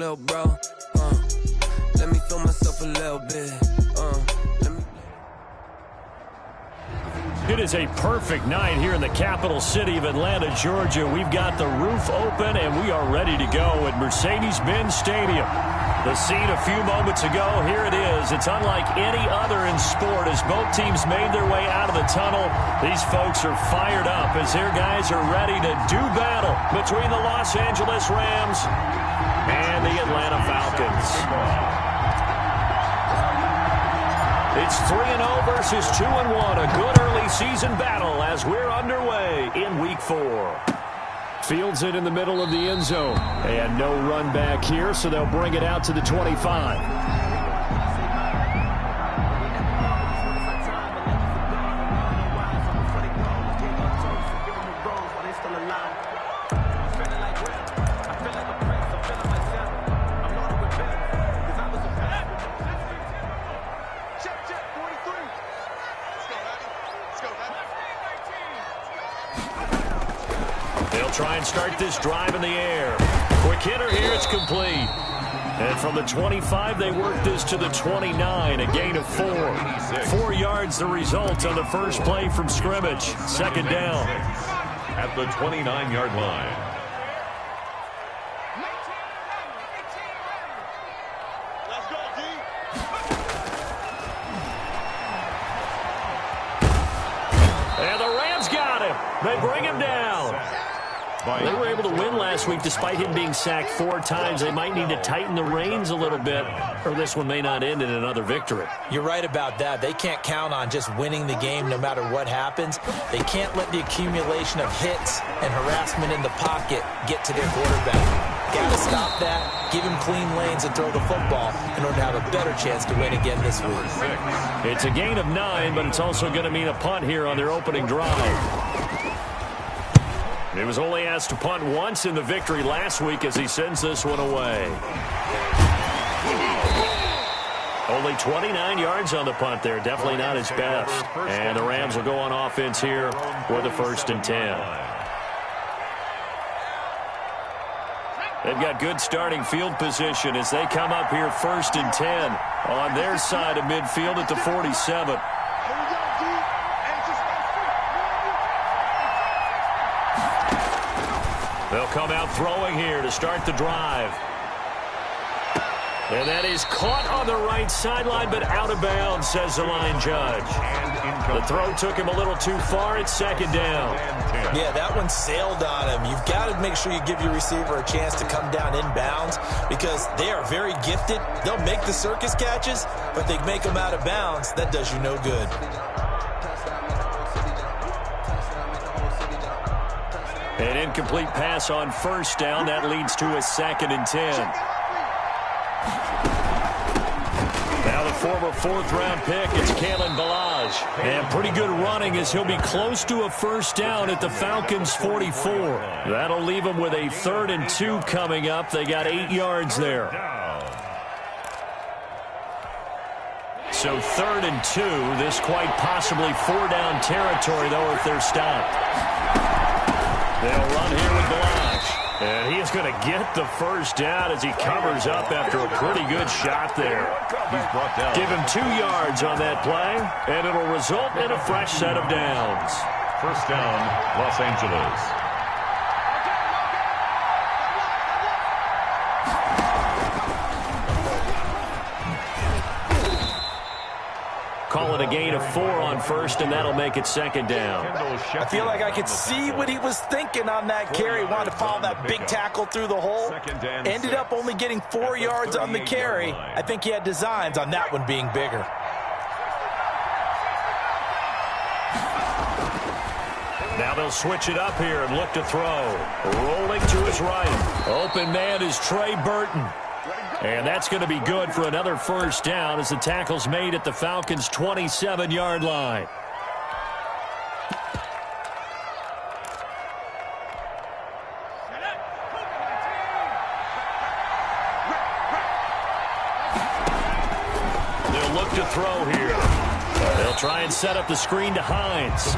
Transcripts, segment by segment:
Little bro, let me feel myself a little bit. It is a perfect night here in the capital city of Atlanta, Georgia. We've got the roof open and we are ready to go at Mercedes-Benz Stadium. The scene a few moments ago, here it is. It's unlike any other in sport as both teams made their way out of the tunnel. These folks are fired up as their guys are ready to do battle between the Los Angeles Rams and the Atlanta Falcons. It's 3-0 versus 2-1. A good early season battle as we're underway in Week 4. Fields it in the middle of the end zone. And no run back here, so they'll bring it out to the 25. Try and start this drive in the air. Quick hitter here, it's complete. And from the 25, they work this to the 29, a gain of 4. 4 yards the result on the first play from scrimmage. Second down. At the 29-yard line. Let's go, D. And the Rams got him. They bring him down. They were able to win last week despite him being sacked 4 times. They might need to tighten the reins a little bit, or this one may not end in another victory. You're right about that. They can't count on just winning the game no matter what happens. They can't let the accumulation of hits and harassment in the pocket get to their quarterback. Got to stop that, give him clean lanes and throw the football in order to have a better chance to win again this week. It's a gain of 9, but it's also going to mean a punt here on their opening drive. He was only asked to punt once in the victory last week as he sends this one away. Only 29 yards on the punt there. Definitely not his best. And the Rams will go on offense here for the 1st and 10. They've got good starting field position as they come up here 1st and 10 on their side of midfield at the 47. They'll come out throwing here to start the drive. And that is caught on the right sideline, but out of bounds, says the line judge. The throw took him a little too far. It's 2nd down. Yeah, that one sailed on him. You've got to make sure you give your receiver a chance to come down inbounds because they are very gifted. They'll make the circus catches, but they make them out of bounds. That does you no good. An incomplete pass on 1st down. That leads to a 2nd and 10. Now the former 4th-round pick, it's Kalen Ballage. And pretty good running as he'll be close to a 1st down at the Falcons' 44. That'll leave them with a 3rd and 2 coming up. They got 8 yards there. So 3rd and 2. This quite possibly 4-down territory, though, if they're stopped. They'll run here with Ballage. And he is going to get the 1st down as he covers up after a pretty good shot there. Give him 2 yards on that play, and it'll result in a fresh set of downs. 1st down, Los Angeles. Call it a gain of 4 on 1st, and that'll make it 2nd down. I feel like I could see what he was thinking on that carry. Wanted to follow that big tackle through the hole. Ended up only getting 4 yards on the carry. I think he had designs on that one being bigger. Now they'll switch it up here and look to throw. Rolling to his right. Open man is Trey Burton. And that's going to be good for another 1st down as the tackle's made at the Falcons' 27-yard line. They'll look to throw here. They'll try and set up the screen to Hines.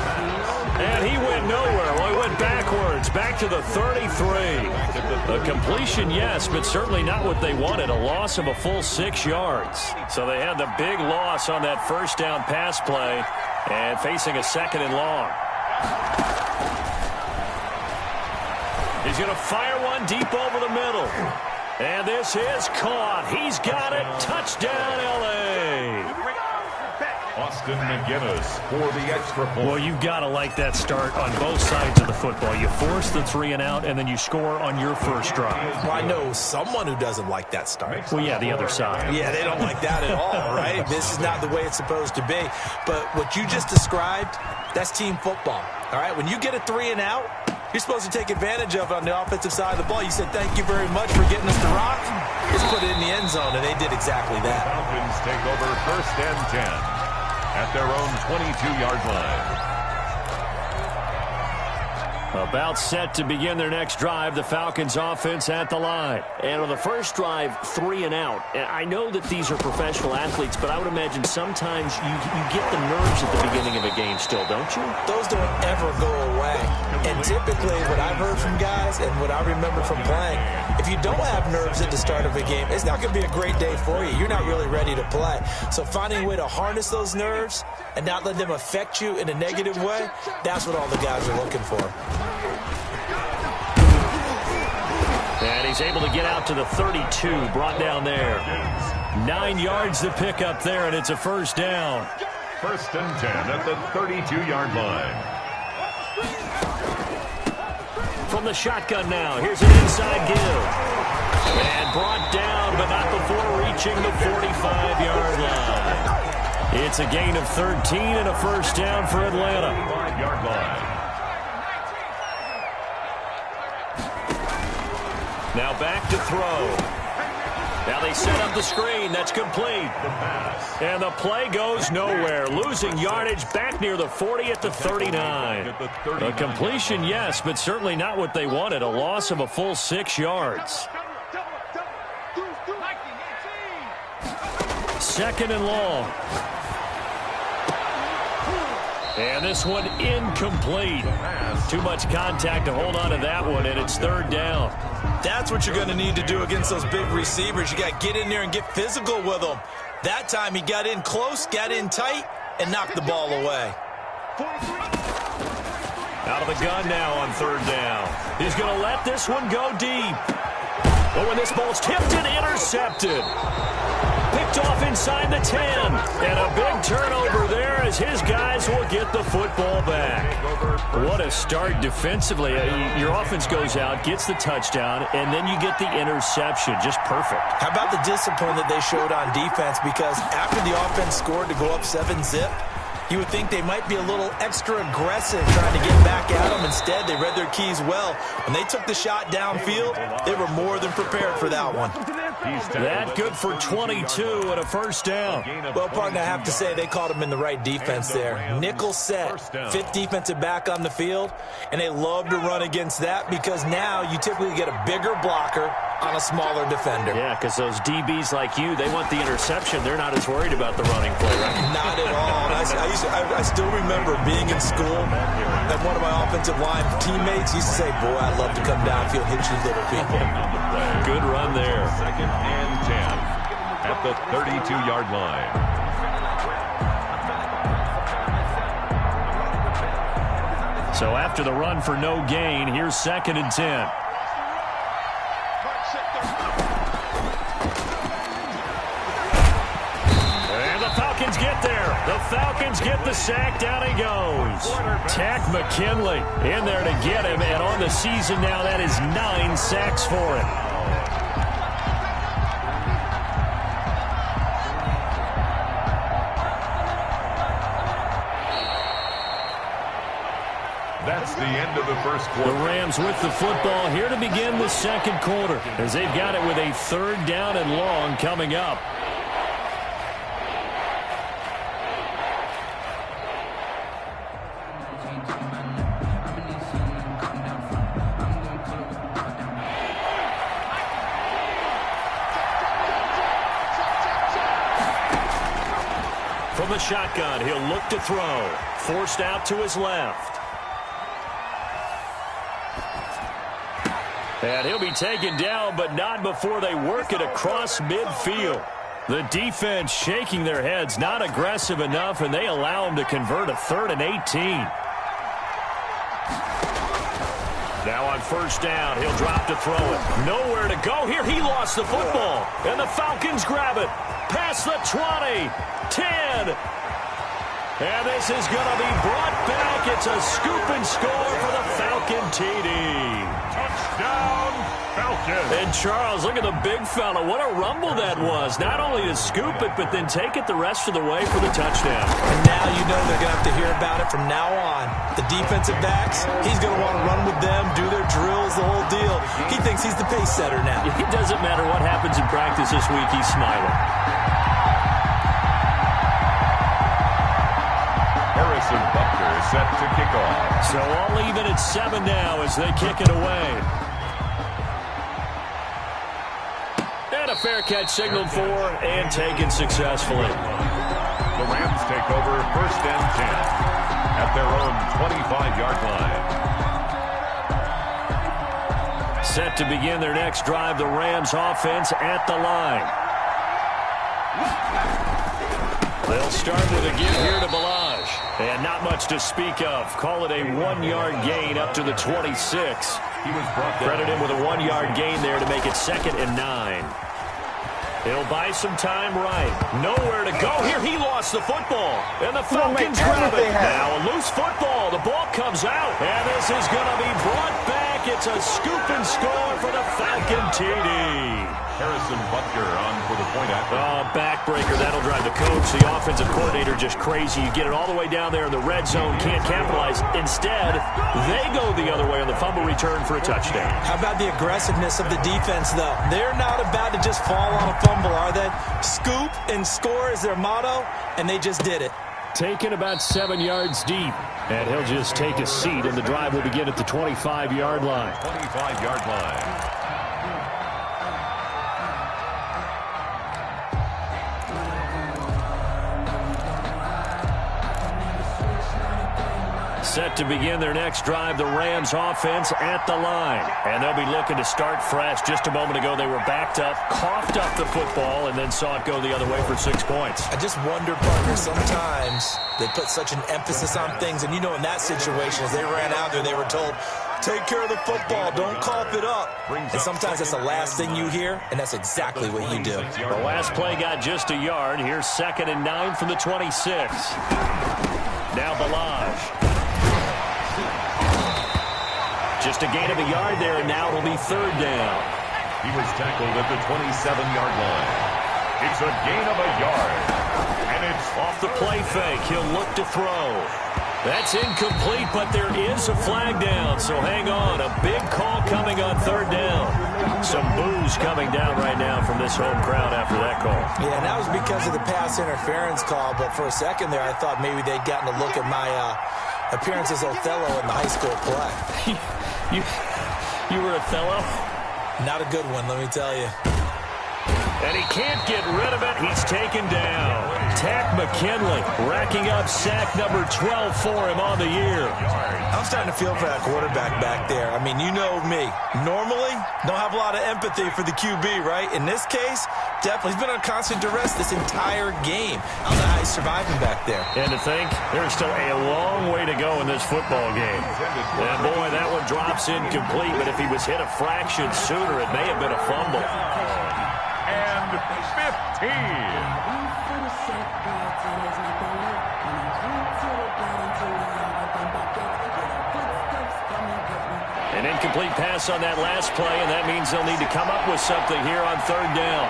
And he went nowhere. Well, he went backwards, back to the 33. A completion, yes, but certainly not what they wanted. A loss of a full 6 yards. So they had the big loss on that first down pass play and facing a 2nd and long. He's going to fire one deep over the middle. And this is caught. He's got it. Touchdown, L.A. Austin McGinnis for the extra point. Well, you've got to like that start on both sides of the football. You force the 3 and out, and then you score on your first drive. Well, I know someone who doesn't like that start. Well, yeah, the other side. Yeah, they don't like that at all, right? This is not the way it's supposed to be. But what you just described, that's team football, all right? When you get a 3 and out, you're supposed to take advantage of it on the offensive side of the ball. You said, thank you very much for getting us the rock. Just put it in the end zone, and they did exactly that. Falcons take over 1st and 10 at their own 22-yard line. About set to begin their next drive, the Falcons offense at the line. And on the first drive, 3 and out. And I know that these are professional athletes, but I would imagine sometimes you get the nerves at the beginning of a game still, don't you? Those don't ever go away. And typically what I've heard from guys and what I remember from playing, if you don't have nerves at the start of a game, it's not going to be a great day for you. You're not really ready to play. So finding a way to harness those nerves and not let them affect you in a negative way, that's what all the guys are looking for. And he's able to get out to the 32, brought down there. 9 yards to pick up there, and it's a first down. 1st and 10 at the 32-yard line. From the shotgun now, here's an inside give. And brought down, but not before reaching the 45-yard line. It's a gain of 13 and a first down for Atlanta. 5-yard line. Now back to throw. Now they set up the screen. That's complete. And the play goes nowhere. Losing yardage back near the 40 at the 39. A completion, yes, but certainly not what they wanted. A loss of a full 6 yards. 2nd and long. And this one incomplete. Too much contact to hold on to that one, and it's 3rd down. That's what you're going to need to do against those big receivers. You got to get in there and get physical with them. That time he got in close, got in tight, and knocked the ball away. Out of the gun now on 3rd down. He's going to let this one go deep. But when this ball's tipped and intercepted. Picked off inside the 10. And a big turnover there as his guys will get the football back. What a start defensively. Your offense goes out, gets the touchdown, and then you get the interception. Just perfect. How about the discipline that they showed on defense? Because after the offense scored to go up 7-zip, you would think they might be a little extra aggressive trying to get back at them. Instead, they read their keys well. When they took the shot downfield, they were more than prepared for that one. That good for 22 and a first down. Well, partner, I have to say they caught him in the right defense there. Nickel set, 5th defensive back on the field, and they love to run against that because now you typically get a bigger blocker on a smaller defender. Yeah, because those DBs like you, they want the interception. They're not as worried about the running play, right? Not at all. I still remember being in school, and one of my offensive line teammates used to say, boy, I'd love to come downfield and hit you little people. Good run there. 2nd and 10 at the 32-yard line. So after the run for no gain, here's 2nd and 10. Get there. The Falcons get the sack. Down he goes. Tack McKinley in there to get him. And on the season now, that is 9 sacks for him. That's the end of the first quarter. The Rams with the football here to begin the second quarter as they've got it with a 3rd down and long coming up. From the shotgun, he'll look to throw. Forced out to his left. And he'll be taken down, but not before they work it across midfield. The defense shaking their heads, not aggressive enough, and they allow him to convert a 3rd and 18. Now on first down, he'll drop to throw it. Nowhere to go here. He lost the football, and the Falcons grab it. Past the 20, 10. And this is going to be brought back. It's a scoop and score for the Falcon TD. Touchdown, Falcons. And Charles, look at the big fella. What a rumble that was. Not only to scoop it, but then take it the rest of the way for the touchdown. And now you know they're going to have to hear about it from now on. The defensive backs, he's going to want to run with them, do their drills, the whole deal. He thinks he's the pace setter now. It doesn't matter what happens in practice this week. He's smiling. Butker set to kick off. So all even at 7 now as they kick it away. And a fair catch signaled for and taken successfully. The Rams take over 1st and 10 at their own 25-yard line. Set to begin their next drive, the Rams offense at the line. They'll start with a give here to Balaj. And not much to speak of. Call it a 1-yard gain up to the 26. He was brought down. Credit him with a 1-yard gain there to make it 2nd and 9. He'll buy some time right. Nowhere to go here. He lost the football. And the Falcons grab it. Now a loose football. The ball comes out. And this is going to be brought back. It's a scoop and score for the Falcon TD. Harrison Butker on for the point after. Oh, backbreaker. That'll drive the coach, the offensive coordinator, just crazy. You get it all the way down there in the red zone, can't capitalize. Instead, they go the other way on the fumble return for a touchdown. How about the aggressiveness of the defense, though? They're not about to just fall on a fumble, are they? Scoop and score is their motto, and they just did it. Taken about 7 yards deep. And he'll just take a seat, and the drive will begin at the 25-yard line. 25-yard line. Set to begin their next drive, the Rams offense at the line. And they'll be looking to start fresh. Just a moment ago, they were backed up, coughed up the football, and then saw it go the other way for 6 points. I just wonder, partner, sometimes they put such an emphasis on things. And, you know, in that situation, as they ran out there, they were told, take care of the football, don't cough it up. And sometimes that's the last thing you hear, and that's exactly what you do. The last play got just a yard. Here's 2nd and 9 from the 26. Now Balaj. Just a gain of a yard there, and now it'll be 3rd down. He was tackled at the 27-yard line. It's a gain of a yard. And it's off the play fake. He'll look to throw. That's incomplete, but there is a flag down, so hang on. A big call coming on 3rd down. Some boos coming down right now from this home crowd after that call. Yeah, and that was because of the pass interference call, but for a second there, I thought maybe they'd gotten a look at my appearance as Othello in the high school play. You were Othello? Not a good one, let me tell you. And he can't get rid of it. He's taken down. Tack McKinley racking up sack number 12 for him on the year. I'm starting to feel for that quarterback back there. I mean, you know me. Normally, don't have a lot of empathy for the QB, right? In this case, definitely. He's been on constant duress this entire game. I don't know how he's surviving back there. And to think, there's still a long way to go in this football game. And boy, that one drops incomplete, but if he was hit a fraction sooner, it may have been a fumble. And 15. An incomplete pass on that last play, and that means they'll need to come up with something here on 3rd down.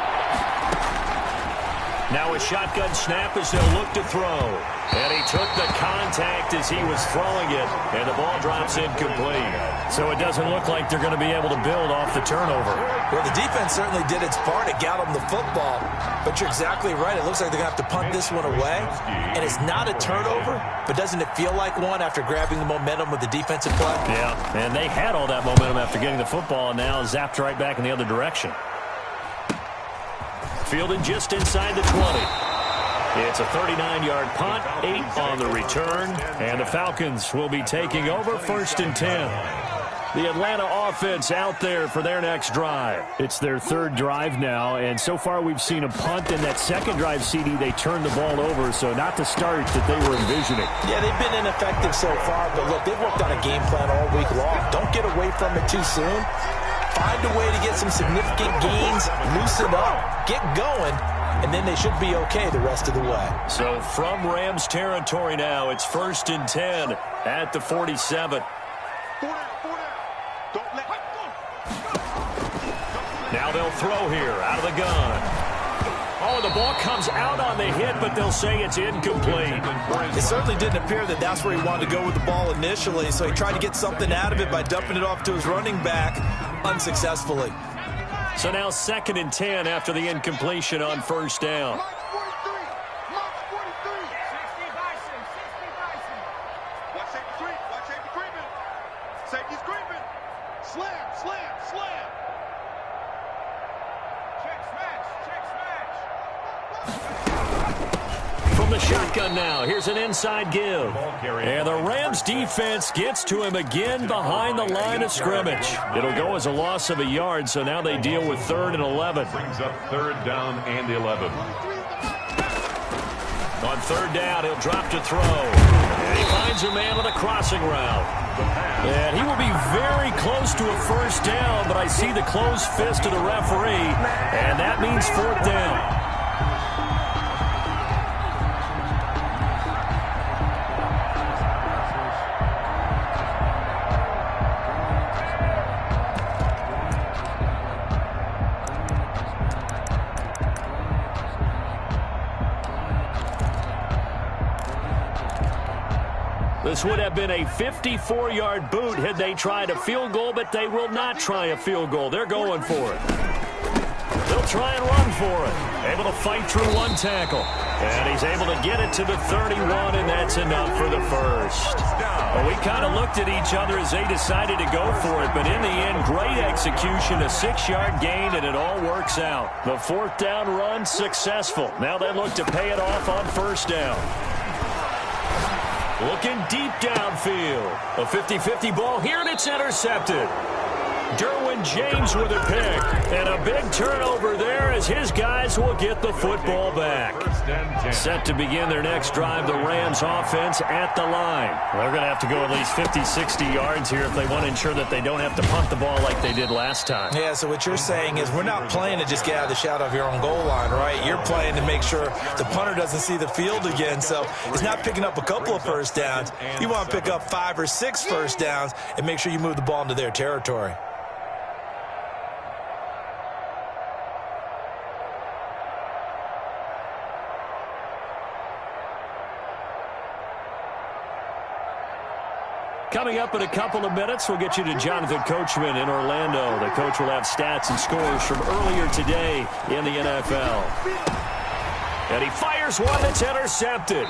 Now a shotgun snap as they'll look to throw. And he took the contact as he was throwing it, and the ball drops incomplete. So it doesn't look like they're going to be able to build off the turnover. Well, the defense certainly did its part. It got them the football. But you're exactly right. It looks like they're going to have to punt this one away. And it's not a turnover, but doesn't it feel like one after grabbing the momentum with the defensive play? Yeah, and they had all that momentum after getting the football, and now zapped right back in the other direction. Fielded just inside the 20. It's a 39-yard punt, 8 on the return, and the Falcons will be taking over 1st and 10. The Atlanta offense out there for their next drive. It's their 3rd drive now, and so far we've seen a punt. In that 2nd drive, CD, they turned the ball over, so not the start that they were envisioning. Yeah, they've been ineffective so far, but look, they've worked on a game plan all week long. Don't get away from it too soon. Find a way to get some significant gains, loosen up, get going, and then they should be okay the rest of the way. So from Rams territory now, it's 1st and 10 at the 47. Now they'll throw here out of the gun. Oh, the ball comes out on the hit, but they'll say it's incomplete. It certainly didn't appear that that's where he wanted to go with the ball initially, so he tried to get something out of it by dumping it off to his running back unsuccessfully. So now 2nd and 10 after the incompletion on 1st down. The shotgun now. Here's an inside give. And the Rams defense gets to him again behind the line of scrimmage. It'll go as a loss of a yard, so now they deal with 3rd and 11. Brings up 3rd down and 11. On 3rd down, he'll drop to throw. And he finds a man on a crossing route. And he will be very close to a 1st down, but I see the closed fist of the referee, and that means 4th down. This would have been a 54-yard boot had they tried a field goal, but they will not try a field goal. They're going for it. They'll try and run for it. Able to fight through one tackle. And he's able to get it to the 31, and that's enough for the first. Well, we kind of looked at each other as they decided to go for it, but in the end, great execution, a 6-yard gain, and it all works out. The 4th down run successful. Now they look to pay it off on 1st down. Looking deep downfield. A 50-50 ball here, and it's intercepted. Derwin James with a pick. And a big turnover there as his guys will get the football back. Set to begin their next drive, the Rams offense at the line. They're going to have to go at least 50, 60 yards here if they want to ensure that they don't have to punt the ball like they did last time. Yeah, so what you're saying is we're not playing to just get out of the shadow of your own goal line, right? You're playing to make sure the punter doesn't see the field again. So it's not picking up a couple of 1st downs. You want to pick up 5 or 6 1st downs and make sure you move the ball into their territory. Coming up in a couple of minutes, we'll get you to Jonathan Coachman in Orlando. The coach will have stats and scores from earlier today in the NFL. And he fires one that's intercepted.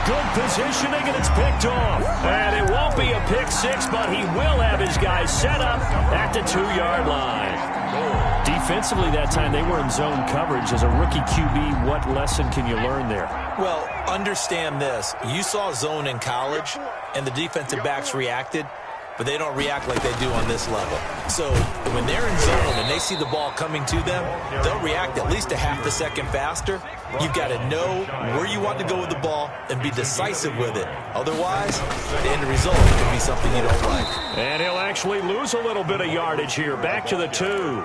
Good positioning, and it's picked off. And it won't be a pick 6, but he will have his guys set up at the 2-yard line. Defensively that time, they were in zone coverage. As a rookie QB, what lesson can you learn there? Well, understand this. You saw zone in college, and the defensive backs reacted, but they don't react like they do on this level. So when they're in zone and they see the ball coming to them, they'll react at least a half a second faster. You've got to know where you want to go with the ball and be decisive with it. Otherwise, the end result could be something you don't like. And he'll actually lose a little bit of yardage here. Back to the 2.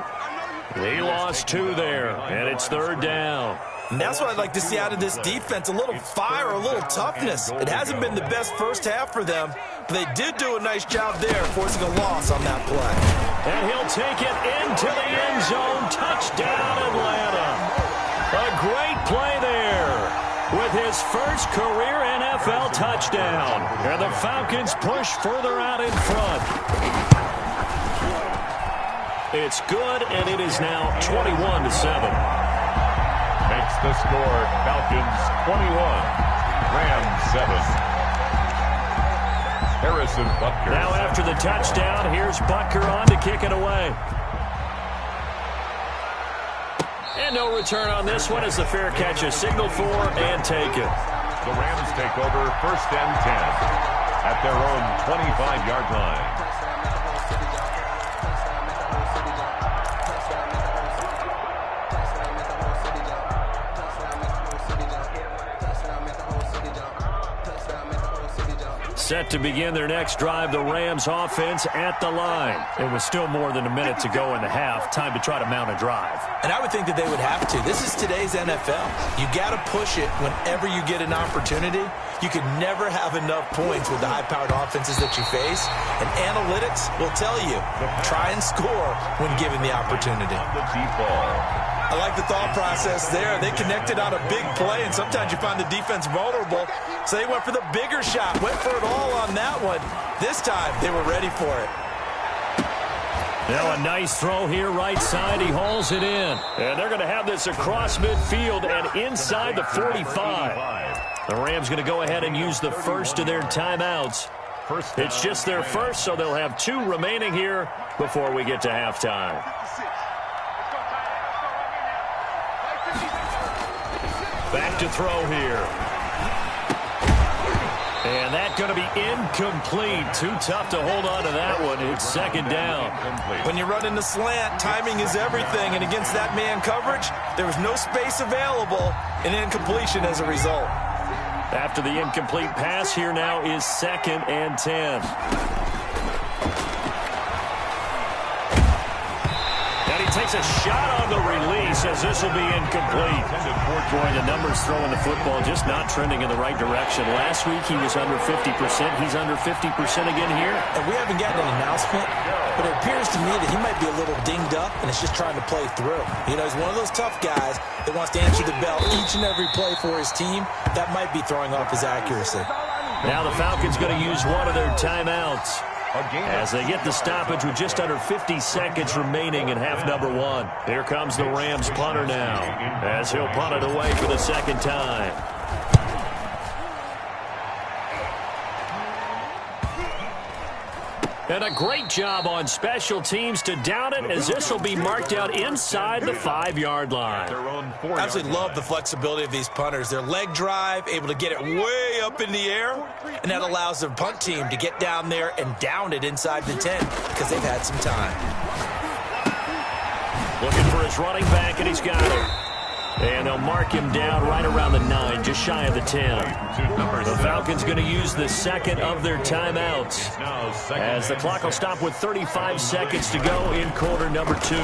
He lost 2 there, and it's 3rd down. And that's what I'd like to see out of this defense, a little fire, a little toughness. It hasn't been the best first half for them, but they did do a nice job there, forcing a loss on that play. And he'll take it into the end zone. Touchdown, Atlanta. A great play there with his first career NFL touchdown. And the Falcons push further out in front. It's good, and it is now 21-7. Makes the score Falcons 21, Rams 7. Harrison Butker. Now after the touchdown, here's Butker on to kick it away. And And no return on this one as the fair catch is signaled for and taken. The Rams take over 1st and 10 at their own 25-yard line. Set to begin their next drive, the Rams offense at the line. It was still more than a minute to go in the half. Time to try to mount a drive. And I would think that they would have to. This is today's NFL. You got to push it whenever you get an opportunity. You could never have enough points with the high-powered offenses that you face. And analytics will tell you, try and score when given the opportunity. The deep ball. I like the thought process there. They connected on a big play, and sometimes you find the defense vulnerable. So they went for the bigger shot, went for it all on that one. This time, they were ready for it. Now a nice throw here right side. He hauls it in. And they're going to have this across midfield and inside the 45. The Rams going to go ahead and use the first of their timeouts. It's just their first, so they'll have 2 remaining here before we get to halftime. Back to throw here. And that's going to be incomplete. Too tough to hold on to that one. It's 2nd down. When you run in the slant, timing is everything. And against that man coverage, there was no space available. An incompletion as a result. After the incomplete pass, here now is 2nd and 10. And he takes a shot on the release as this will be incomplete. Boy, the numbers throwing the football just not trending in the right direction. Last week he was under 50%. He's under 50% again here. And we haven't gotten an announcement, but it appears to me that he might be a little dinged up and it's just trying to play through. You know, he's one of those tough guys that wants to answer the bell each and every play for his team. That might be throwing off his accuracy. Now the Falcons going to use one of their timeouts as they get the stoppage with just under 50 seconds remaining in half number 1. Here comes the Rams punter now as he'll punt it away for the 2nd time. And a great job on special teams to down it as this will be marked out inside the 5-yard line. I absolutely love the flexibility of these punters. Their leg drive, able to get it way up in the air, and that allows their punt team to get down there and down it inside the 10 because they've had some time. Looking for his running back, and he's got it. And they'll mark him down right around the 9, just shy of the 10. The Falcons going to use the 2nd of their timeouts as the clock will stop with 35 seconds to go in quarter number 2.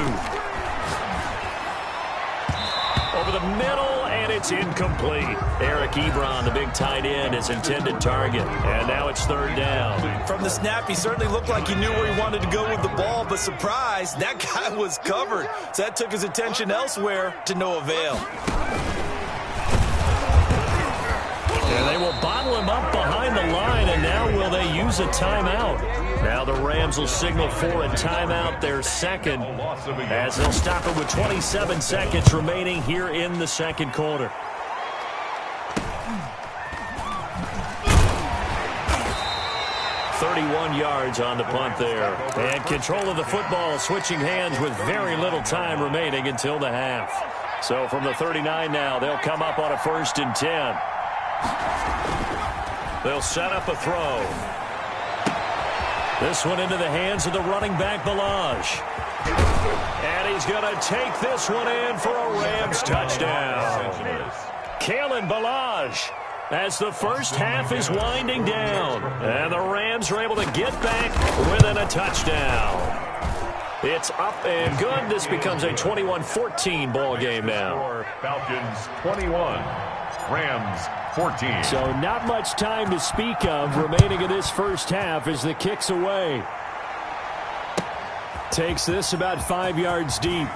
Over the middle, and it's incomplete. Eric Ebron, the big tight end, is intended target. And now it's 3rd down. From the snap, he certainly looked like he knew where he wanted to go with the ball, but surprise, that guy was covered. So that took his attention elsewhere to no avail. And they will bottle him up behind the line, and now will they use a timeout? Now the Rams will signal for a timeout, their 2nd, as they'll stop it with 27 seconds remaining here in the 2nd quarter. .31 yards on the punt there. And control of the football, switching hands with very little time remaining until the half. So from the 39 now, they'll come up on a 1st and 10. They'll set up a throw. This one into the hands of the running back, Balaj. And he's going to take this one in for a Rams touchdown. Kalen Balaj, as the first half is winding down. And the Rams are able to get back within a touchdown. It's up and good. This becomes a 21-14 ball game now. Falcons 21, Rams 14. So not much time to speak of remaining in this first half as the kick's away. Takes this about 5 yards deep.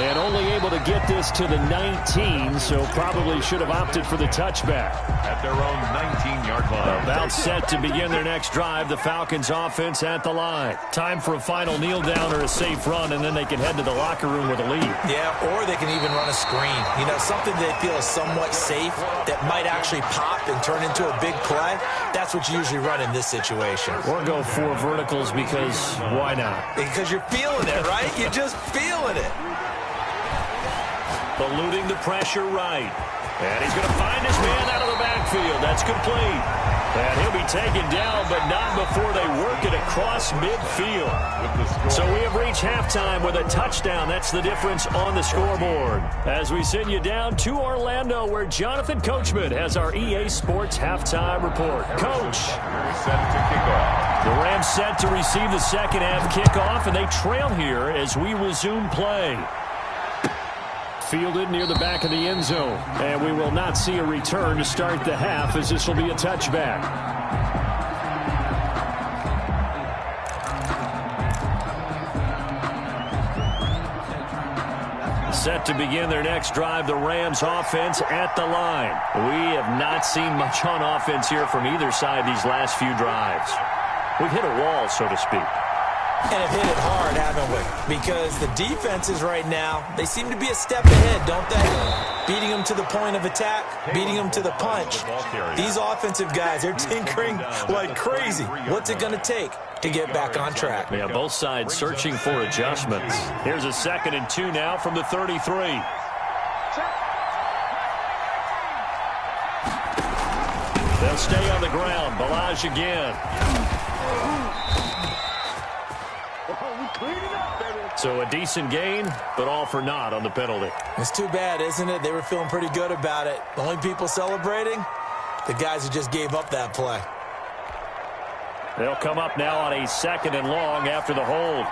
And only able to get this to the 19, so probably should have opted for the touchback. At their own 19-yard line. About set to begin their next drive. The Falcons offense at the line. Time for a final kneel down or a safe run, and then they can head to the locker room with a lead. Yeah, or they can even run a screen. You know, something they feel is somewhat safe that might actually pop and turn into a big play. That's what you usually run in this situation. Or go 4 verticals because why not? Because you're feeling it, right? You're just feeling it. Eluding the pressure right. And he's going to find his man out of the backfield. That's complete. And he'll be taken down, but not before they work it across midfield. So we have reached halftime with a touchdown. That's the difference on the scoreboard. As we send you down to Orlando, where Jonathan Coachman has our EA Sports halftime report. Coach. Set to kick off. The Rams set to receive the second half kickoff, and they trail here as we resume play. Fielded near the back of the end zone. And we will not see a return to start the half, as this will be a touchback. Set to begin their next drive, the Rams offense at the line. We have not seen much on offense here from either side these last few drives. We've hit a wall, so to speak. And have hit it hard, haven't we? Because the defenses right now, they seem to be a step ahead, don't they? Beating them to the point of attack, beating them to the punch. These offensive guys, they're tinkering like crazy. What's it going to take to get back on track? Yeah, both sides searching for adjustments. Here's a 2nd and 2 now from the 33. They'll stay on the ground. Balaj again. So a decent gain, but all for naught on the penalty. It's too bad, isn't it? They were feeling pretty good about it. The only people celebrating, the guys who just gave up that play. They'll come up now on a 2nd and long after the hold.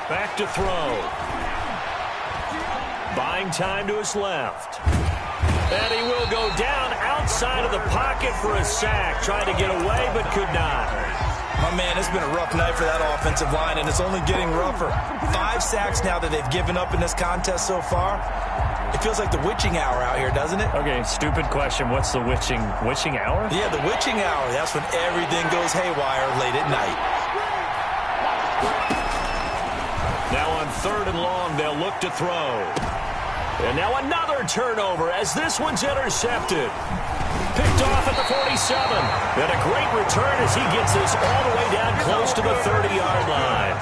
Back to throw. Buying time to his left. And he will go down outside of the pocket for a sack. Tried to get away, but could not. My man, it's been a rough night for that offensive line, and it's only getting rougher. 5 sacks now that they've given up in this contest so far. It feels like the witching hour out here, doesn't it? Okay, stupid question. What's the witching hour? Yeah, the witching hour. That's when everything goes haywire late at night. Now on 3rd and long, they'll look to throw. And now another turnover as this one's intercepted. Picked off at the 47. And a great return as he gets this all the way down close to the 30-yard line.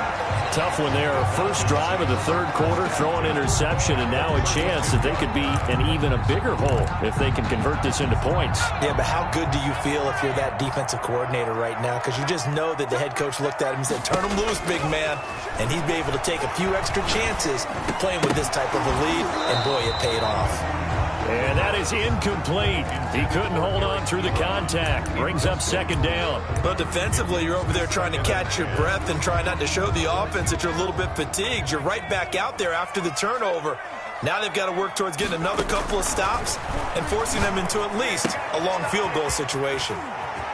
Tough one there. First drive of the 3rd quarter, throw an interception, and now a chance that they could be in even a bigger hole if they can convert this into points. Yeah, but how good do you feel if you're that defensive coordinator right now? Because you just know that the head coach looked at him and said, turn him loose, big man. And he'd be able to take a few extra chances playing with this type of a lead, and boy, it paid off. And that is incomplete. He couldn't hold on through the contact. Brings up 2nd down. But defensively, you're over there trying to catch your breath and try not to show the offense that you're a little bit fatigued. You're right back out there after the turnover. Now they've got to work towards getting another couple of stops and forcing them into at least a long field goal situation.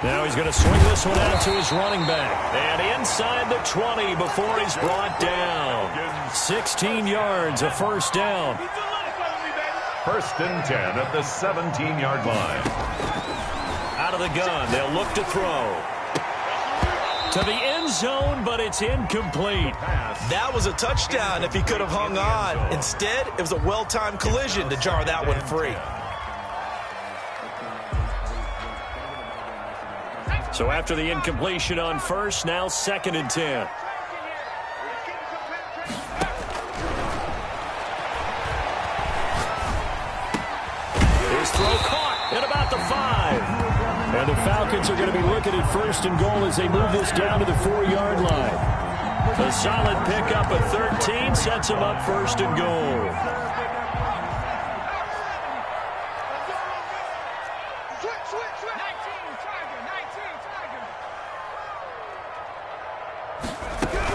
Now he's going to swing this one out to his running back. And inside the 20 before he's brought down. 16 yards, a 1st down. 1st and 10 at the 17-yard line. Out of the gun, they'll look to throw. To the end zone, but it's incomplete. That was a touchdown if he could have hung on. Instead, it was a well-timed collision to jar that one free. So after the incompletion on 1st, now 2nd and 10. Throw caught at about the 5. And the Falcons are going to be looking at 1st and goal as they move this down to the 4-yard line. A solid pickup of 13 sets them up 1st and goal.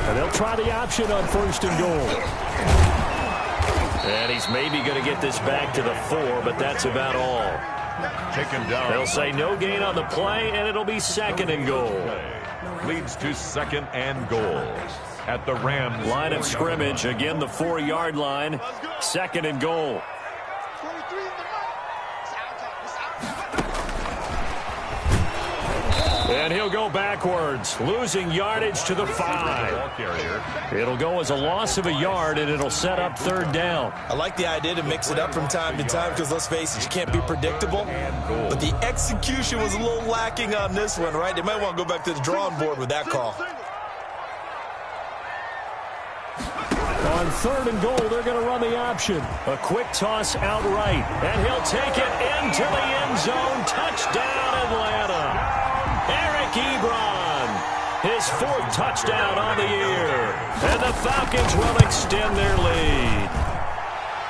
And they'll try the option on 1st and goal. And he's maybe going to get this back to the 4, but that's about all. Taken down. They'll say no gain on the play, and it'll be 2nd and goal. Leads to 2nd and goal. at the Rams. Line of scrimmage, again the 4-yard line. 2nd and goal. And he'll go backwards, losing yardage to the 5. It'll go as a loss of a yard, and it'll set up 3rd down. I like the idea to mix it up from time to time because, let's face it, you can't be predictable. But the execution was a little lacking on this one, right? They might want to go back to the drawing board with that call. On 3rd and goal, they're going to run the option. A quick toss outright, and he'll take it into the end zone. Touchdown, Atlanta. Eric Ebron, his 4th touchdown on the year. And the Falcons will extend their lead.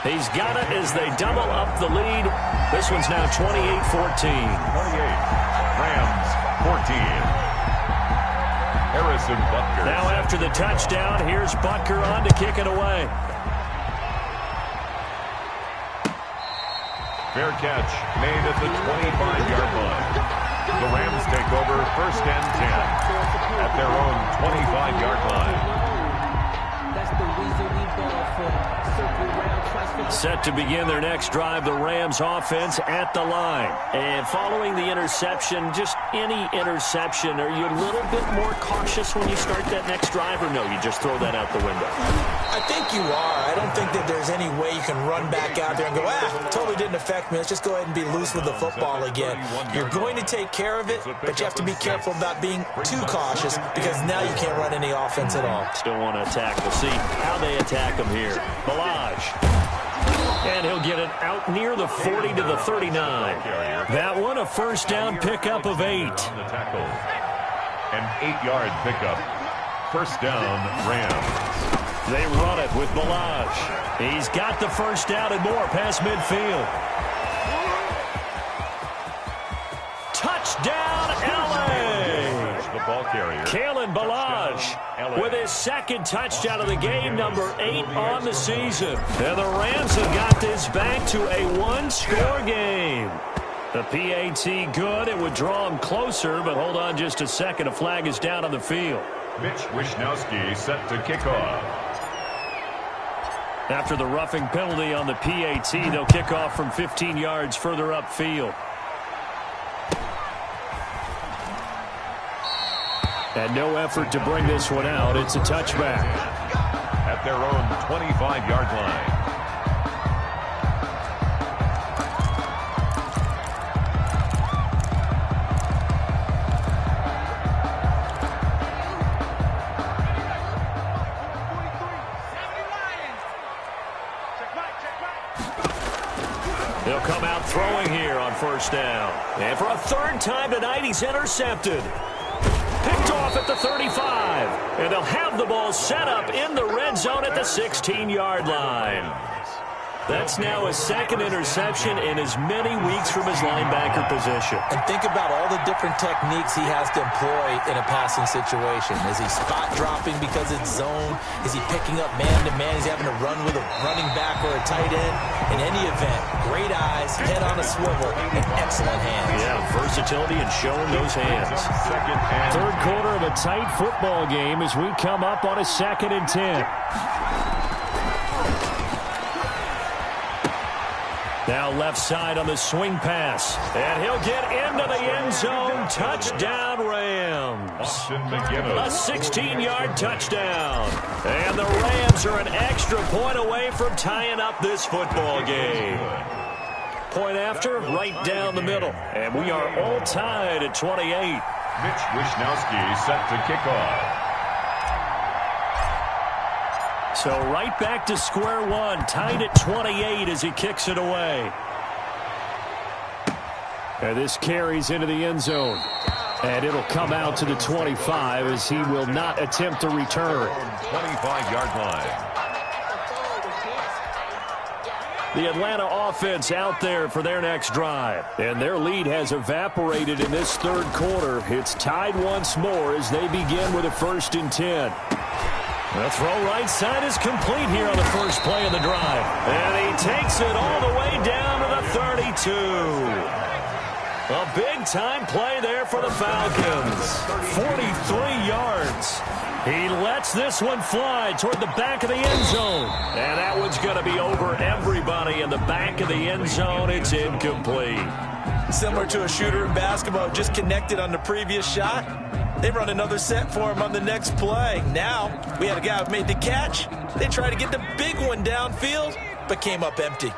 He's got it as they double up the lead. This one's now 28-14. 28. Rams 14. Harrison Butker. Now after the touchdown, here's Butker on to kick it away. Fair catch made at the 25-yard line. The Rams take over 1st and 10 at their own 25-yard line. That's the reason we ball for circle round twice. Set to begin their next drive, the Rams offense at the line. And following the interception, just any interception, are you a little bit more cautious when you start that next drive, or no, you just throw that out the window? I think you are. I don't think that there's any way you can run back out there and go, totally didn't affect me. Let's just go ahead and be loose with the football again. You're going to take care of it, but you have to be careful about being too cautious because now you can't run any offense at all. Still want to attack. We'll see how they attack them here. Balaj. And he'll get it out near the 40 to the 39. That one a 1st down pickup of 8. An 8-yard pickup. 1st down, Rams. They run it with Balaj. He's got the 1st down and more past midfield. Touchdown, L.A. The ball carrier. Kalen Balaj with his 2nd touchdown of the game, number 8 on the season. And the Rams have got this back to a 1-score game. The PAT good. It would draw him closer, but hold on just a second. A flag is down on the field. Mitch Wishnowsky set to kick off. After the roughing penalty on the PAT, they'll kick off from 15 yards further upfield. And no effort to bring this one out. It's a touchback. At their own 25-yard line. He'll come out throwing here on 1st down. And for a 3rd time tonight, he's intercepted. Picked off at the 35. And they'll have the ball set up in the red zone at the 16-yard line. That's now his 2nd interception in as many weeks from his linebacker position. And think about all the different techniques he has to employ in a passing situation. Is he spot dropping because it's zone? Is he picking up man-to-man? Is he having to run with a running back or a tight end? In any event, great eyes, head on a swivel, and excellent hands. Yeah, versatility and showing those hands. 3rd quarter of a tight football game as we come up on a 2nd and 10. Now left side on the swing pass. And he'll get into the end zone. Touchdown, Rams. A 16-yard touchdown. And the Rams are an extra point away from tying up this football game. Point after, right down the middle. And we are all tied at 28. Mitch Wishnowsky set to kick off. So right back to square one, tied at 28 as he kicks it away. And this carries into the end zone. And it'll come out to the 25 as he will not attempt to return. 25-yard line. The Atlanta offense out there for their next drive. And their lead has evaporated in this 3rd quarter. It's tied once more as they begin with a 1st and 10. The throw right side is complete here on the first play of the drive. And he takes it all the way down to the 32. A big-time play there for the Falcons. 43 yards. He lets this one fly toward the back of the end zone. And that one's going to be over everybody in the back of the end zone. It's incomplete. Similar to a shooter in basketball, just connected on the previous shot. They run another set for him on the next play. Now, we had a guy who made the catch. They tried to get the big one downfield, but came up empty.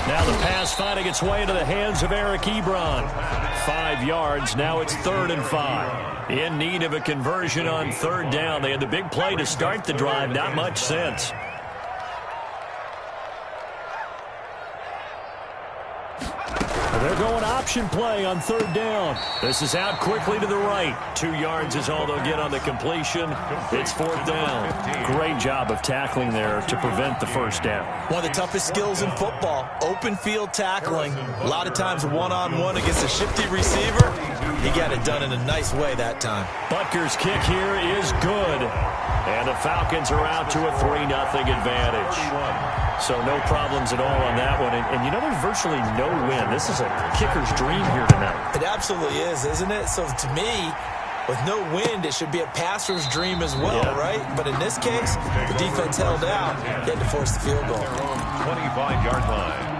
Now the pass finding its way into the hands of Eric Ebron. 5 yards. Now it's 3rd and 5. In need of a conversion on 3rd down. They had the big play to start the drive. Not much sense. They're going option play on 3rd down. This is out quickly to the right. 2 yards is all they'll get on the completion. It's 4th down. Great job of tackling there to prevent the 1st down. One of the toughest skills in football, open field tackling. A lot of times one-on-one against a shifty receiver. He got it done in a nice way that time. Butker's kick here is good. And the Falcons are out to a 3-0 advantage. So no problems at all on that one. And you know, there's virtually no win. This is a kicker's dream here tonight. It absolutely is, isn't it? So to me, with no wind, it should be a passer's dream as well, right? But in this case, the defense held out. They had to force the field goal. 25-yard line.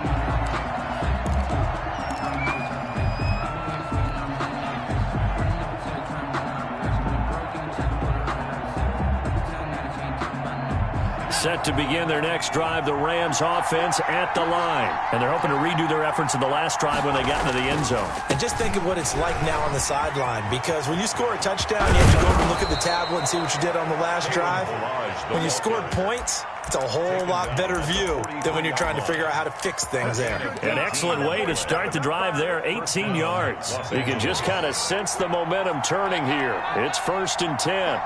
Set to begin their next drive, the Rams offense at the line. And they're hoping to redo their efforts in the last drive when they got into the end zone. And just think of what it's like now on the sideline, because when you score a touchdown, you have to go over and look at the tablet and see what you did on the last drive. When you scored points, it's a whole lot better view than when you're trying to figure out how to fix things there. An excellent way to start the drive there, 18 yards. You can just kind of sense the momentum turning here. It's 1st and 10.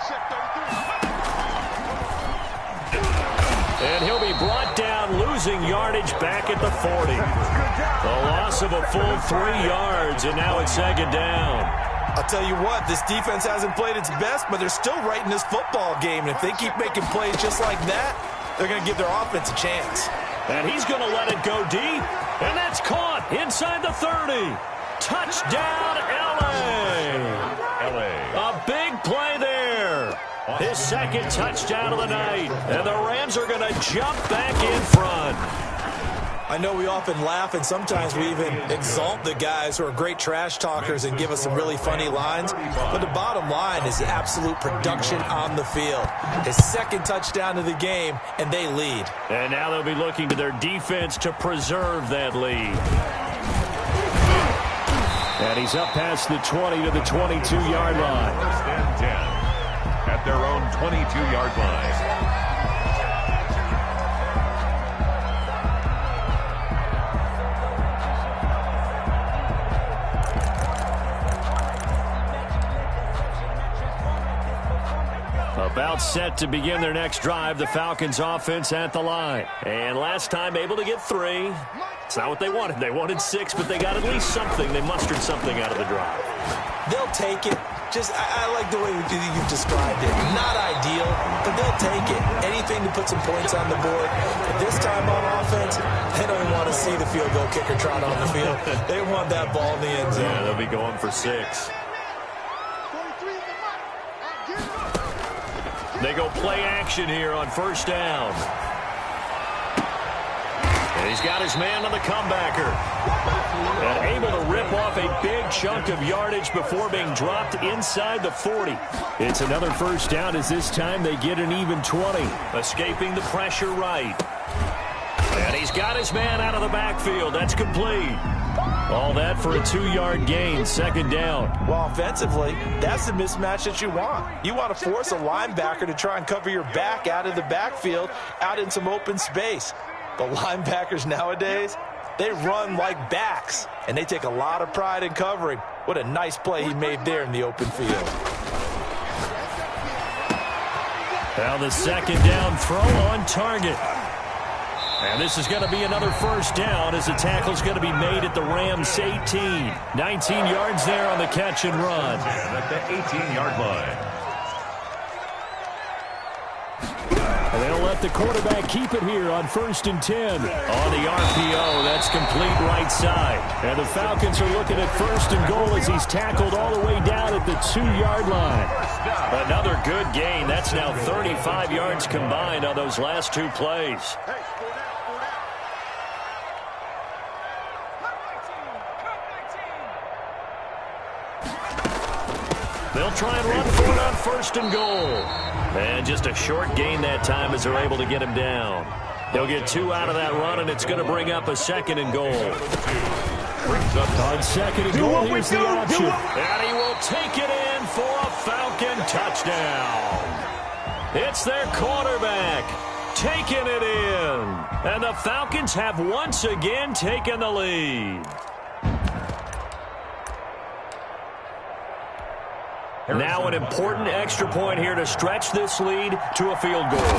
And he'll be brought down, losing yardage back at the 40. A loss of a full 3 yards, and now it's 2nd down. I'll tell you what, this defense hasn't played its best, but they're still right in this football game. And if they keep making plays just like that, they're going to give their offense a chance. And he's going to let it go deep, and that's caught inside the 30. Touchdown, L.A. A big play there. His 2nd touchdown of the night. And the Rams are going to jump back in front. I know we often laugh, and sometimes we even exalt the guys who are great trash talkers and give us some really funny lines. But the bottom line is the absolute production on the field. His 2nd touchdown of the game, and they lead. And now they'll be looking to their defense to preserve that lead. And he's up past the 20 to the 22-yard line. 1st and 10. At their own 22-yard line. About set to begin their next drive, the Falcons offense at the line. And last time able to get 3. It's not what they wanted. They wanted 6, but they got at least something. They mustered something out of the drive. They'll take it. I like the way you've described it. Not ideal, but they'll take it. Anything to put some points on the board. But this time on offense, they don't want to see the field goal kicker trot on the field. They want that ball in the end zone. Yeah, they'll be going for 6. They go play action here on 1st down. And he's got his man on the comebacker. And able to rip off a big chunk of yardage before being dropped inside the 40. It's another 1st down as this time they get an even 20. Escaping the pressure right. And he's got his man out of the backfield. That's complete. All that for a 2-yard gain, 2nd down. Well, offensively, that's the mismatch that you want. You want to force a linebacker to try and cover your back out of the backfield, out in some open space. The linebackers nowadays, they run like backs, and they take a lot of pride in covering. What a nice play he made there in the open field. Now the 2nd down throw on target. And this is going to be another 1st down as the tackle's going to be made at the Rams 18. 19 yards there on the catch and run. At the 18-yard line. the quarterback keep it here on 1st and 10. On the RPO, that's complete right side. And the Falcons are looking at 1st and goal as he's tackled all the way down at the 2-yard line. Another good gain. That's now 35 yards combined on those last 2 plays. They'll try and run for it on 1st and goal. And just a short gain that time as they're able to get him down. He'll get 2 out of that run, and it's going to bring up a 2nd and goal. On 2nd and goal, here's the option. And he will take it in for a Falcon touchdown. It's their quarterback taking it in. And the Falcons have once again taken the lead. Now an important extra point here to stretch this lead to a field goal.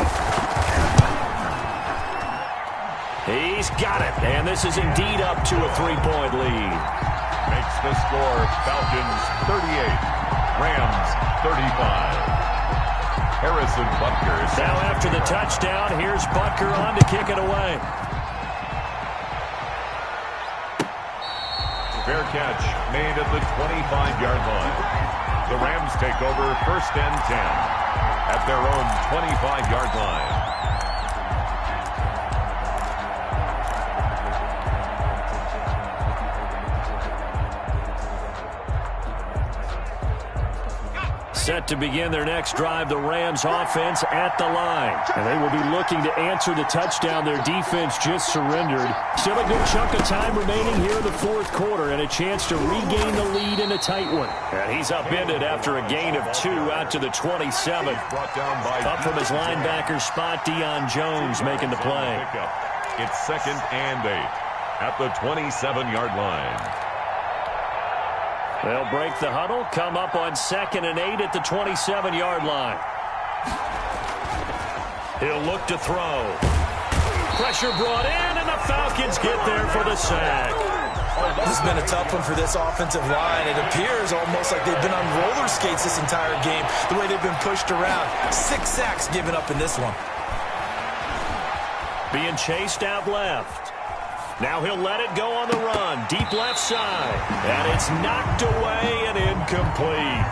He's got it, and this is indeed up to a 3-point lead. Makes the score Falcons 38, Rams 35. Harrison Butker. Now after the touchdown, here's Butker on to kick it away. Fair catch made at the 25-yard line. The Rams take over 1st and 10 at their own 25-yard line. Set to begin their next drive, the Rams offense at the line. And they will be looking to answer the touchdown their defense just surrendered. Still a good chunk of time remaining here in the 4th quarter and a chance to regain the lead in a tight one. And he's upended after a gain of 2 out to the 27. Up from his linebacker spot, Deion Jones making the play. It's 2nd and 8 at the 27-yard line. They'll break the huddle, come up on 2nd and 8 at the 27-yard line. He'll look to throw. Pressure brought in, and the Falcons get there for the sack. This has been a tough one for this offensive line. It appears almost like they've been on roller skates this entire game, the way they've been pushed around. 6 sacks given up in this one. Being chased out left. Now he'll let it go on the run. Deep left side. And it's knocked away and incomplete.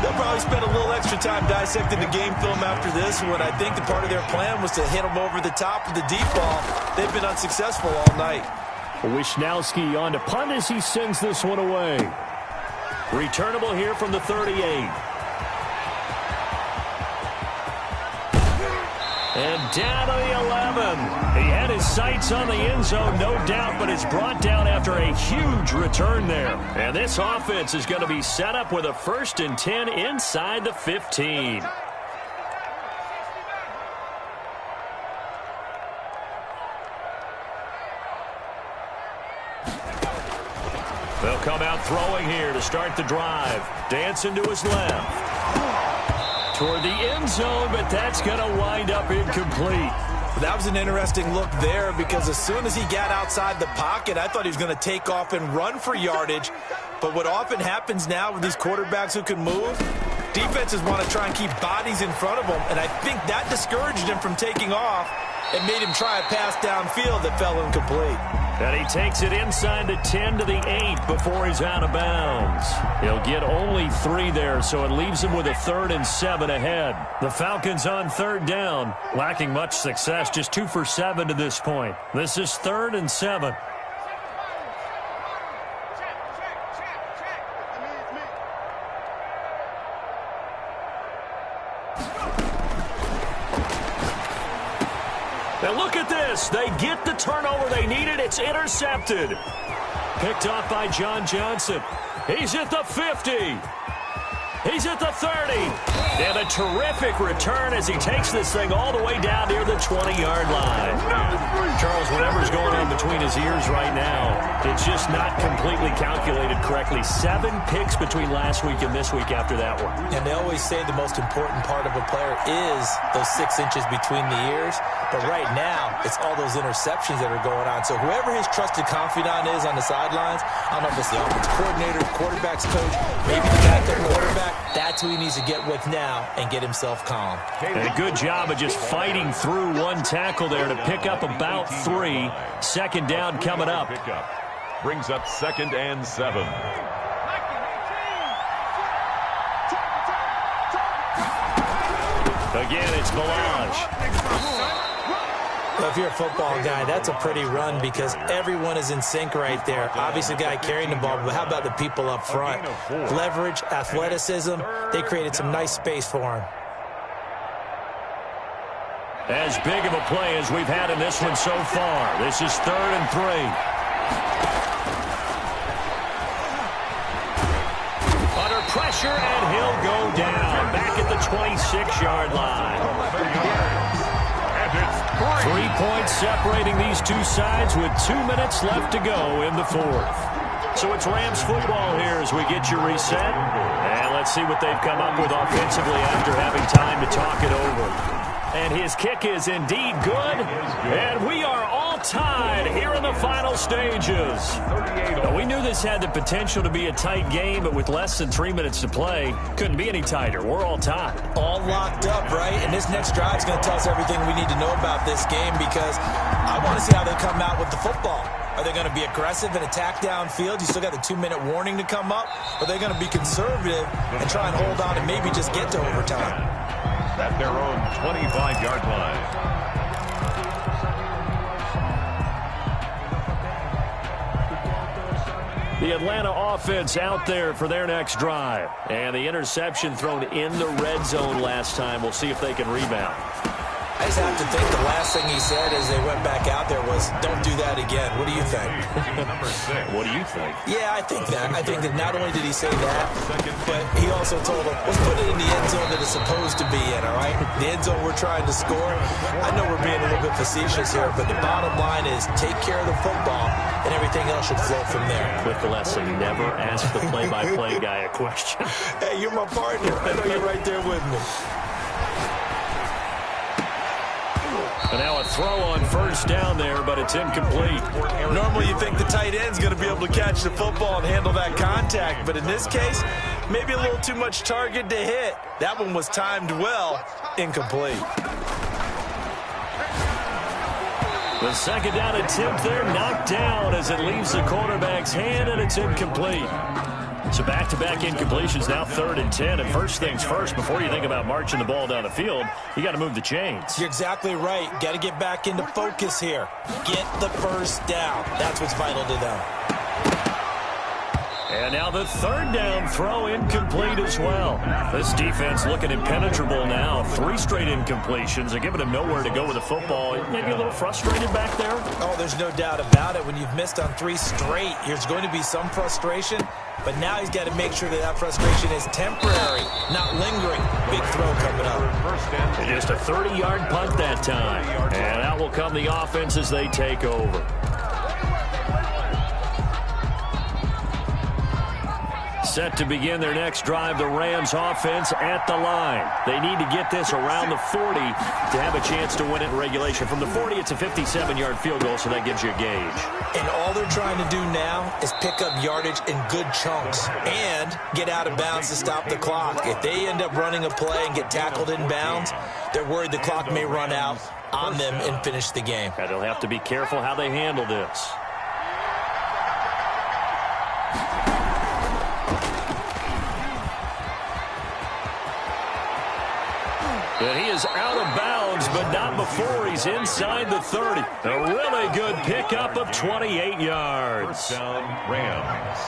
They'll probably spend a little extra time dissecting the game film after this one. I think the part of their plan was to hit them over the top of the deep ball. They've been unsuccessful all night. Wishnowski on to punt as he sends this one away. Returnable here from the 38. And down to the 11. He had his sights on the end zone, no doubt, but it's brought down after a huge return there. And this offense is going to be set up with a 1st and 10 inside the 15. They'll come out throwing here to start the drive. Dancing to his left. Toward the end zone, but that's going to wind up incomplete. That was an interesting look there because as soon as he got outside the pocket, I thought he was going to take off and run for yardage. But what often happens now with these quarterbacks who can move, defenses want to try and keep bodies in front of them, and I think that discouraged him from taking off and made him try a pass downfield that fell incomplete. And he takes it inside the 10 to the 8 before he's out of bounds. He'll get only 3 there, so it leaves him with a 3rd and 7 ahead. The Falcons on 3rd down, lacking much success, just 2 for 7 to this point. This is 3rd and 7. And look at this. They get the turnover they needed. It's intercepted. Picked off by John Johnson. He's at the 50. He's at the 30. And a terrific return as he takes this thing all the way down near the 20-yard line. Charles, whatever's going on between his ears right now, it's just not completely calculated correctly. 7 picks between last week and this week after that one. And they always say the most important part of a player is those 6 inches between the ears. But right now, it's all those interceptions that are going on. So whoever his trusted confidant is on the sidelines, I don't know if it's the offensive coordinator, quarterback's coach, maybe the backup quarterback, That's who he needs to get with now and get himself calm. And a good job of just fighting through one tackle there to pick up about 3. Second down coming up. Brings up 2nd and 7. Again, it's Balaj. Well, if you're a football guy, that's a pretty run because everyone is in sync right there. Obviously, the guy carrying the ball, but how about the people up front? Leverage, athleticism, they created some nice space for him. As big of a play as we've had in this one so far. This is 3rd and 3. Under pressure, and he'll go down. Back at the 26-yard line. 3 points separating these two sides with 2 minutes left to go in the 4th. So it's Rams football here as we get you reset. And let's see what they've come up with offensively after having time to talk it over. And his kick is indeed good. And we are all tied here in the final stages. Now, we knew this had the potential to be a tight game, but with less than 3 minutes to play, couldn't be any tighter. We're all tied. All locked up, right? And this next drive is going to tell us everything we need to know about this game because I want to see how they come out with the football. Are they going to be aggressive and attack downfield? You still got the 2-minute warning to come up? Or are they going to be conservative and try and hold on and maybe just get to overtime? At their own 25-yard line. The Atlanta offense out there for their next drive. And the interception thrown in the red zone last time. We'll see if they can rebound. I just have to think the last thing he said as they went back out there was, don't do that again. What do you think? What do you think? Yeah, I think that. I think that not only did he say that, but he also told them, let's put it in the end zone that it's supposed to be in, all right? The end zone we're trying to score. I know we're being a little bit facetious here, but the bottom line is take care of the football, and everything else should flow from there. Quick lesson, never ask the play-by-play guy a question. Hey, you're my partner. I know you're right there with me. And now a throw on first down there, but it's incomplete. Normally you think the tight end's going to be able to catch the football and handle that contact, but in this case, maybe a little too much target to hit. That one was timed well, incomplete. The second down attempt there knocked down as it leaves the quarterback's hand, and it's incomplete. So back-to-back incompletions, now 3rd and 10. And first things first, before you think about marching the ball down the field, you got to move the chains. You're exactly right. Got to get back into focus here. Get the first down. That's what's vital to them. And now the 3rd down throw incomplete as well. This defense looking impenetrable now. 3 straight incompletions. They're giving him nowhere to go with the football. Maybe a little frustrated back there? Oh, there's no doubt about it. When you've missed on 3 straight, there's going to be some frustration. But now he's got to make sure that that frustration is temporary, not lingering. Big throw coming up. And just a 30-yard punt that time. And out will come the offense as they take over. Set to begin their next drive, the Rams offense at the line. They need to get this around the 40 to have a chance to win it in regulation. From the 40, it's a 57-yard field goal, so that gives you a gauge. And all they're trying to do now is pick up yardage in good chunks and get out of bounds to stop the clock. If they end up running a play and get tackled in bounds, they're worried the clock may run out on them and finish the game. And they'll have to be careful how they handle this. And he is out of bounds, but not before he's inside the 30. A really good pickup of 28 yards. First down, Rams.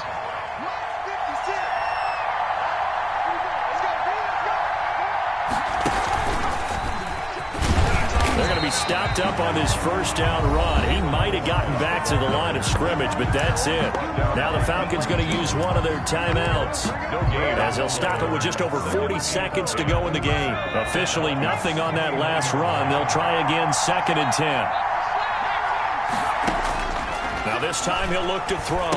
They're going to be stopped up on his first down run. He might have gotten back to the line of scrimmage, but that's it. Now the Falcons going to use one of their timeouts as they'll stop it with just over 40 seconds to go in the game. Officially nothing on that last run. They'll try again 2nd and 10. Now this time he'll look to throw.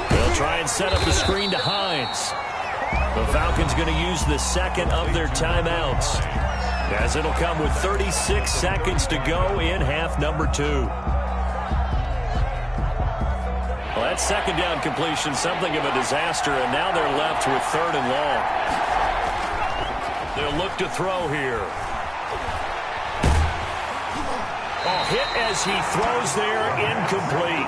They'll try and set up the screen to Hines. The Falcons going to use the second of their timeouts, as it'll come with 36 seconds to go in half number 2. Well, that second down completion, something of a disaster, and now they're left with 3rd and long. They'll look to throw here. Oh, hit as he throws there, incomplete.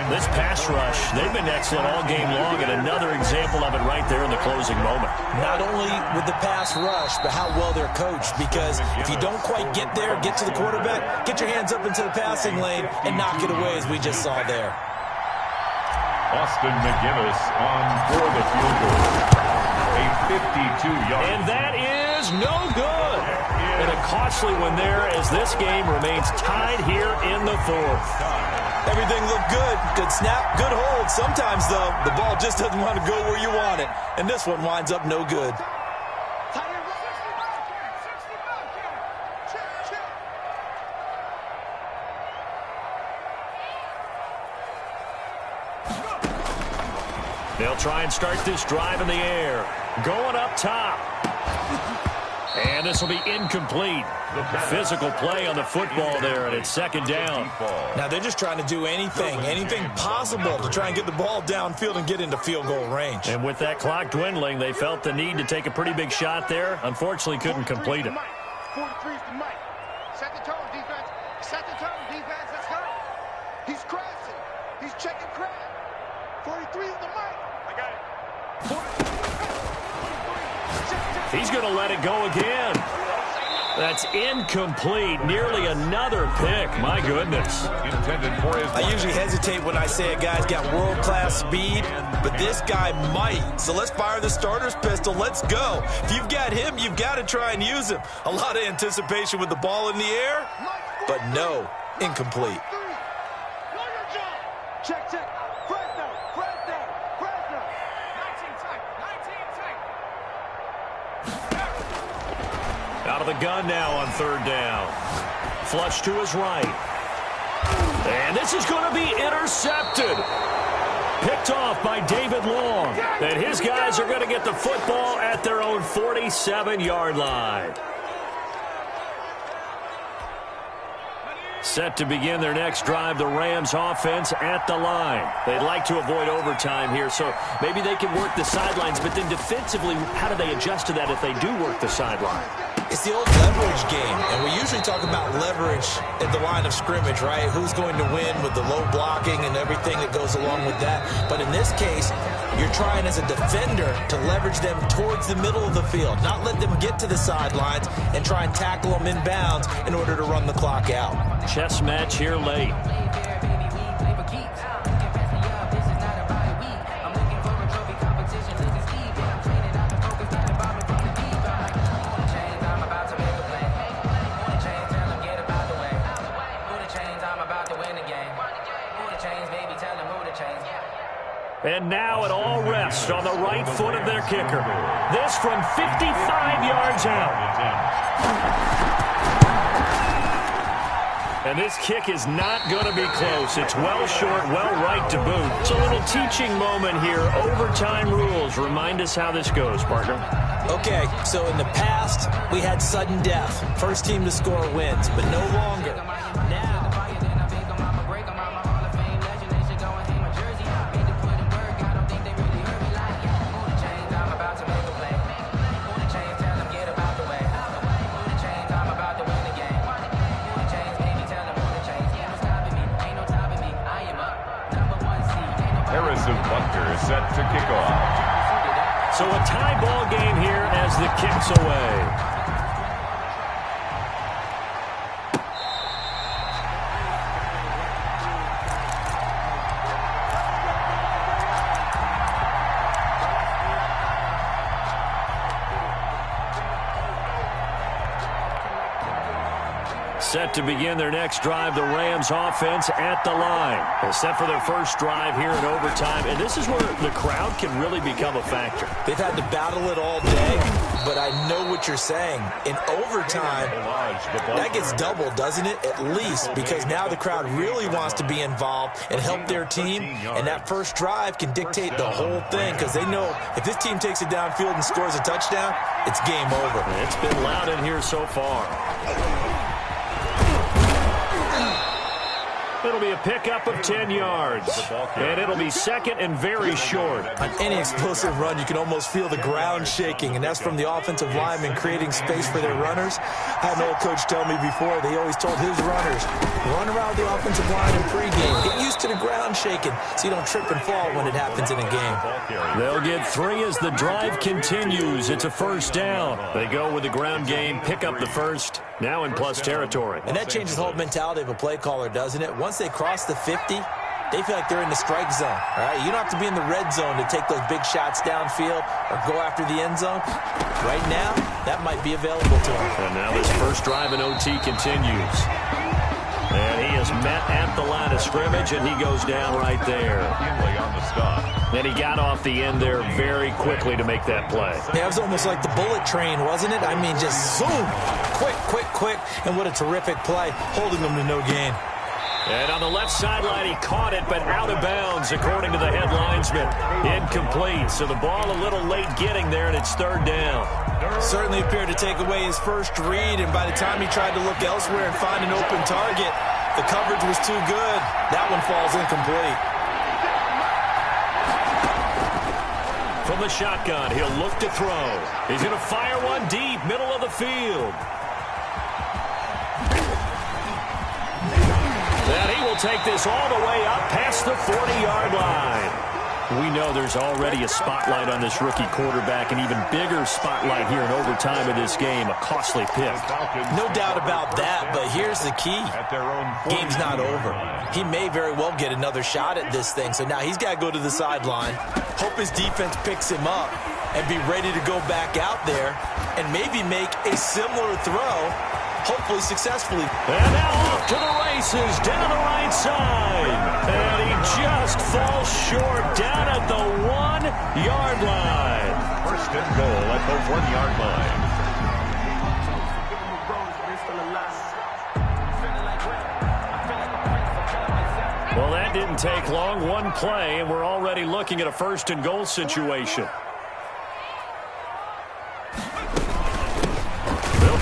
This pass rush, they've been excellent all game long, and another example of it right there in the closing moment. Not only with the pass rush, but how well they're coached, because if you don't quite get there, get to the quarterback, get your hands up into the passing lane and knock it away, as we just saw there. Austin McGinnis on for the field goal. A 52-yard. And that is no good. And a costly one there as this game remains tied here in the 4th. Everything looked good. Good snap, good hold. Sometimes, though, the ball just doesn't want to go where you want it. And this one winds up no good. They'll try and start this drive in the air. Going up top. And this will be incomplete. Physical play on the football there, and it's 2nd down. Now they're just trying to do anything possible to try and get the ball downfield and get into field goal range. And with that clock dwindling, they felt the need to take a pretty big shot there. Unfortunately, couldn't complete it. 43's the mic. Set the tone, defense. Set the tone, defense. Let's go. He's crashing. He's checking crash. 43 is the mic. I got it. 43. He's going to let it go again. That's incomplete. Nearly another pick. My goodness. I usually hesitate when I say a guy's got world-class speed, but this guy might. So let's fire the starter's pistol. Let's go. If you've got him, you've got to try and use him. A lot of anticipation with the ball in the air, but no, incomplete. Check, check. Fresno, Fresno, Fresno. 19 tight, 19 tight. Out of the gun now on 3rd down. Flush to his right. And this is going to be intercepted. Picked off by David Long. And his guys are going to get the football at their own 47-yard line. Set to begin their next drive, the Rams offense at the line. They'd like to avoid overtime here, so maybe they can work the sidelines, but then defensively, how do they adjust to that if they do work the sideline? It's the old leverage game, and we usually talk about leverage at the line of scrimmage, right? Who's going to win with the low blocking and everything that goes along with that. But in this case, you're trying as a defender to leverage them towards the middle of the field, not let them get to the sidelines and try and tackle them in bounds in order to run the clock out. Chess match here late. And now it all rests on the right foot of their kicker. This from 55 yards out. And this kick is not going to be close. It's well short, well right to boot. It's a little teaching moment here. Overtime rules. Remind us how this goes, partner. Okay, so in the past, we had sudden death. First team to score wins, but no longer. Now, Bunker is set to kick off. So a tie ball game here as the kick's away. Set to begin their next drive, the Rams offense at the line. They're set for their first drive here in overtime, and this is where the crowd can really become a factor. They've had to battle it all day, but I know what you're saying. In overtime, that gets doubled, doesn't it? At least, because now the crowd really wants to be involved and help their team, and that first drive can dictate the whole thing, because they know if this team takes it downfield and scores a touchdown, it's game over. It's been loud in here so far. It'll be a pickup of 10 yards. And it'll be second and very short. On any explosive run, you can almost feel the ground shaking, and that's from the offensive linemen creating space for their runners. I had an old coach tell me before, they always told his runners, run around the offensive line in pregame. Get used to the ground shaking so you don't trip and fall when it happens in a game. They'll get 3 as the drive continues. It's a first down. They go with the ground game, pick up the first, now in plus territory. And that changes the whole mentality of a play caller, doesn't it? Once they cross the 50, they feel like they're in the strike zone. All right, you don't have to be in the red zone to take those big shots downfield or go after the end zone. Right now, that might be available to them. And now this first drive in OT continues. And he is met at the line of scrimmage, and he goes down right there. On the stop. And he got off the end there very quickly to make that play. Yeah, it was almost like the bullet train, wasn't it? I mean, just zoom, quick, quick, quick. And what a terrific play, holding them to no gain. And on the left sideline, he caught it, but out of bounds, according to the head linesman. Incomplete, so the ball a little late getting there, and it's third down. Certainly appeared to take away his first read, and by the time he tried to look elsewhere and find an open target, the coverage was too good. That one falls incomplete. From the shotgun, he'll look to throw. He's going to fire one deep, middle of the field. And he will take this all the way up past the 40-yard line. We know there's already a spotlight on this rookie quarterback, an even bigger spotlight here in overtime of this game, a costly pick. No doubt about that, but here's the key. Game's not over. He may very well get another shot at this thing, so now he's got to go to the sideline, hope his defense picks him up, and be ready to go back out there and maybe make a similar throw, hopefully successfully. And now off to the races down the right side. And he just falls short down at the 1-yard line. First and goal at the 1-yard line. Well, that didn't take long. One play, and we're already looking at a first and goal situation.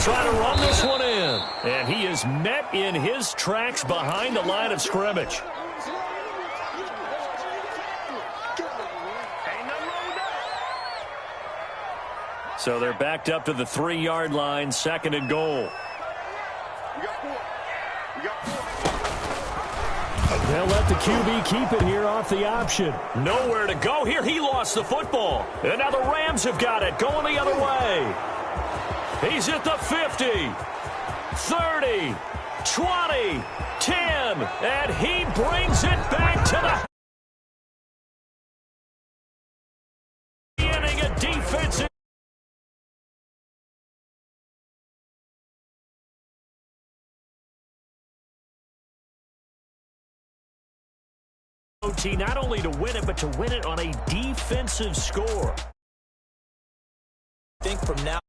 Trying to run this one in. And he is met in his tracks behind the line of scrimmage. So they're backed up to the 3-yard line, second and goal. They'll let the QB keep it here off the option. Nowhere to go here. He lost the football. And now the Rams have got it, going the other way. He's at the 50, 30, 20, 10, and he brings it back to the inning. A defensive. OT, not only to win it, but to win it on a defensive score. I think from now.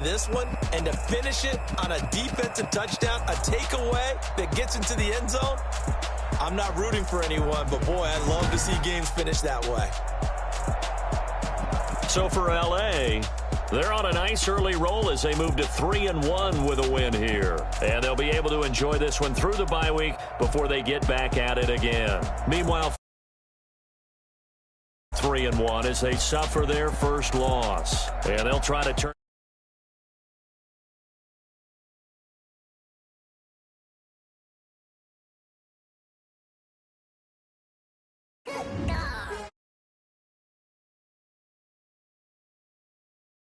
This one, and to finish it on a defensive touchdown, a takeaway that gets into the end zone. I'm not rooting for anyone, but boy, I'd love to see games finish that way. So for LA, they're on a nice early roll as they move to 3-1 with a win here. And they'll be able to enjoy this one through the bye week before they get back at it again. Meanwhile, 3-1 as they suffer their first loss. And they'll try to turn